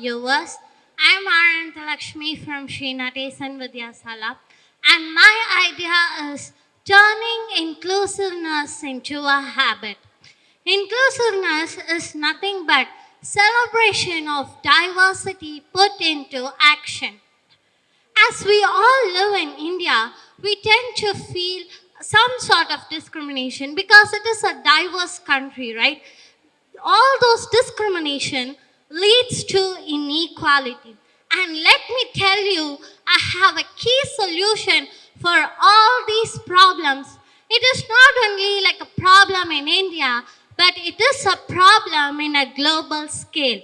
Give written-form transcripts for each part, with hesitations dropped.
viewers. I'm Anantha Lakshmi from Srinatesan Vidyasala, and my idea is turning inclusiveness into a habit. Inclusiveness is nothing but celebration of diversity put into action. As we all live in India, we tend to feel some sort of discrimination because it is a diverse country, right? All those discrimination leads to inequality. And let me tell you, I have a key solution for all these problems. It is not only like a problem in India, but it is a problem in a global scale.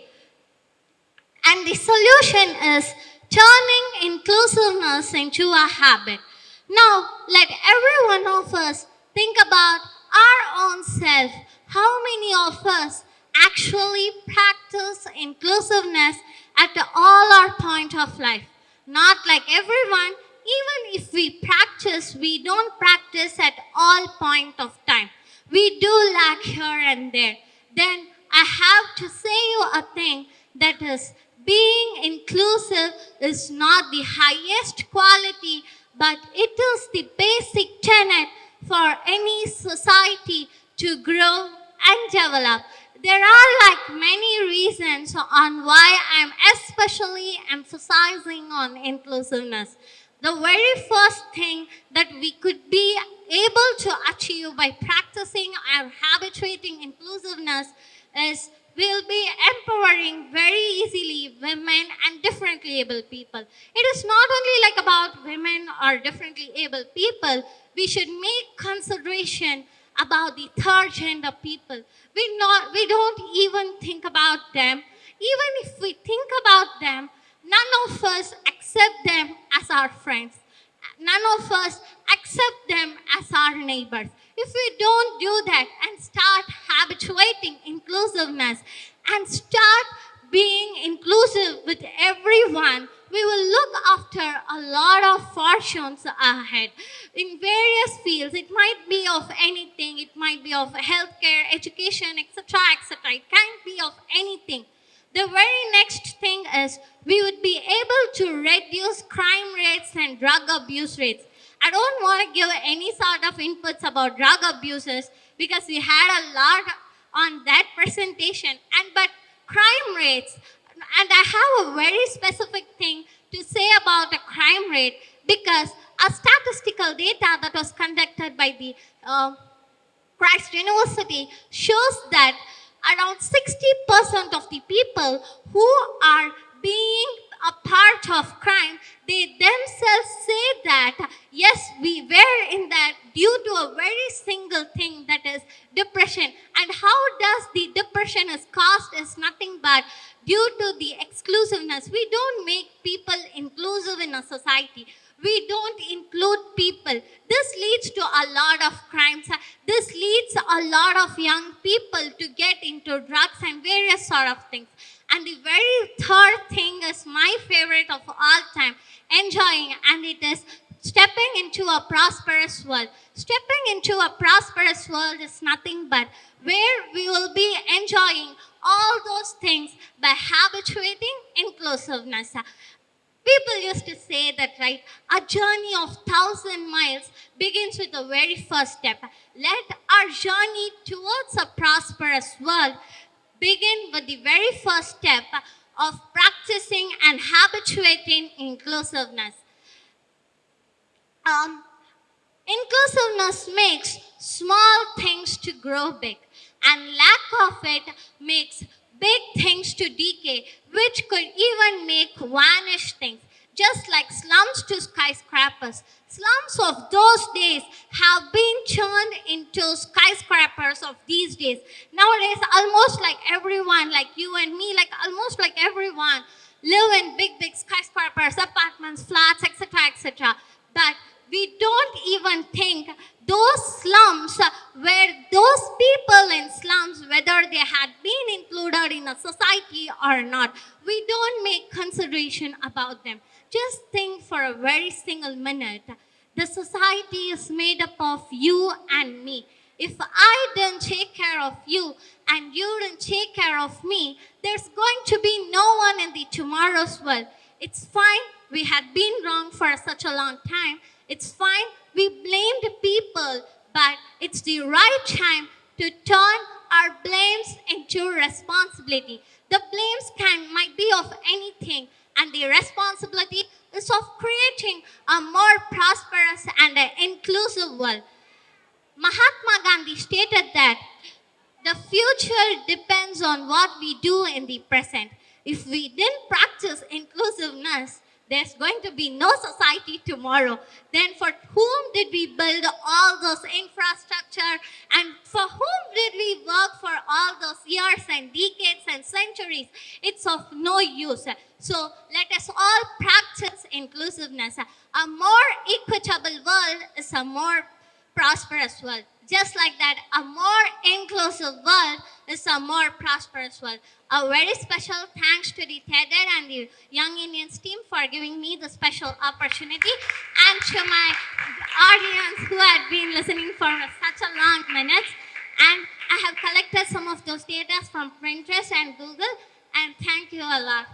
And the solution is turning inclusiveness into a habit. Now, let every one of us think about our own self. How many of us actually practice inclusiveness at all our point of life? Not like everyone. Even if we practice, we don't practice at all point of time. We do lack here and there. Then I have to say you a thing that is being inclusive is not the highest quality, but it is the basic tenet for any society to grow and develop. There are like many reasons on why I'm especially emphasizing on inclusiveness. The very first thing that we could be able to achieve by practicing or habituating inclusiveness is we'll be empowering very easily women and differently able people. It is not only like about women or differently able people. We should make consideration about the third gender people. We don't even think about them. Even if we think about them, none of us accept them as our friends. None of us accept them as our neighbors. If we don't do that and start habituating inclusiveness and start being inclusive with everyone, we will look after a lot of fortunes ahead in various fields. It might be of anything, it might be of healthcare, education, etc., etc. It can be of anything. The very next thing is we would be able to reduce crime rates and drug abuse rates. I don't want to give any sort of inputs about drug abuses because we had a lot on that presentation. But crime rates, and I have a very specific thing to say about a crime rate because a statistical data that was conducted by the Christ University shows that around 60% of the people who are being a part of crime, they themselves say that, yes, we were in that due to a very single thing, that is depression. And how does the depression is caused is nothing but due to the exclusiveness. We don't make people inclusive in a society. We don't include people. This leads to a lot of crimes. This leads a lot of young people to get into drugs and various sort of things. And the very third thing is my favorite of all time, enjoying, and it is stepping into a prosperous world. Stepping into a prosperous world is nothing but where we will be enjoying all those things by habituating inclusiveness. People used to say that, right, a journey of 1,000 miles begins with the very first step. Let our journey towards a prosperous world begin with the very first step of practicing and habituating inclusiveness. Inclusiveness makes small things to grow big, and lack of it makes big things to decay, which could even make vanish things. Just like slums to skyscrapers, slums of those days have been turned into skyscrapers of these days. Nowadays, almost like everyone, like you and me, like almost like everyone, live in big, big skyscrapers, apartments, flats, etc., etc. But we don't even think those slums, where those people in slums, whether they had been included in a society or not, we don't make consideration about them. Just think for a very single minute. The society is made up of you and me. If I didn't take care of you and you didn't take care of me, there's going to be no one in the tomorrow's world. It's fine. We had been wrong for such a long time. It's fine. We blamed people, but it's the right time to turn our blames into responsibility. The blames might be of anything, and the responsibility is of creating a more prosperous and an inclusive world. Mahatma Gandhi stated that the future depends on what we do in the present. If we didn't practice inclusiveness, there's going to be no society tomorrow. Then for whom did we build all those infrastructure, and for whom did we work for all those years and decades and centuries? It's of no use. So let us all practice inclusiveness. A more equitable world is a more prosperous world. Just like that, a more inclusive world is a more prosperous world. A very special thanks to the TEDed and the Young Indians team for giving me the special opportunity, and to my audience who had been listening for such a long minute. And I have collected some of those data from Pinterest and Google, and thank you a lot.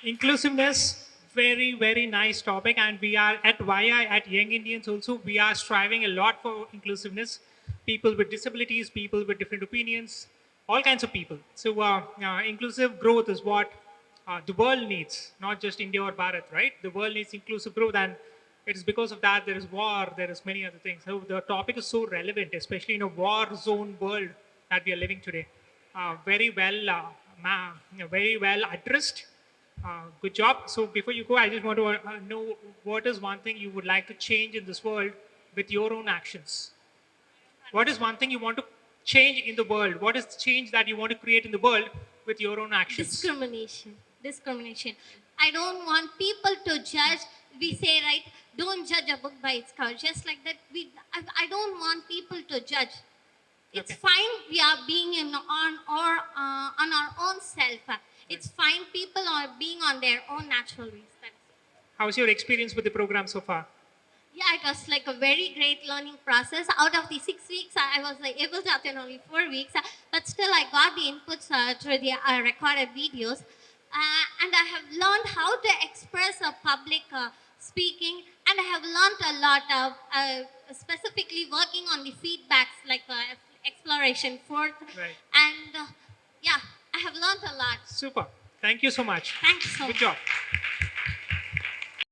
Inclusiveness, very, very nice topic. And we are at YI, at Young Indians also, we are striving a lot for inclusiveness. People with disabilities, people with different opinions, all kinds of people. So inclusive growth is what the world needs, not just India or Bharat, right? The world needs inclusive growth, and it is because of that there is war, there is many other things. So the topic is so relevant, especially in a war zone world that we are living today. Very well addressed. Good job. So before you go, I just want to know, what is one thing you would like to change in this world with your own actions? What is one thing you want to change in the world? What is the change that you want to create in the world with your own actions? Discrimination. Discrimination. I don't want people to judge. We say, right, don't judge a book by its cover. Just like that, I don't want people to judge. It's Okay. fine we are being on our own self. It's fine people are being on their own natural ways. How's your experience with the program so far? Yeah, it was like a very great learning process. Out of the 6 weeks, I was like able to attend only 4 weeks, but still I got the inputs through the recorded videos, and I have learned how to express a public speaking, and I have learned a lot of specifically working on the feedbacks like exploration fourth, Right. and yeah, I have learned a lot. Super. Thank you so much. Thanks so Good much. job.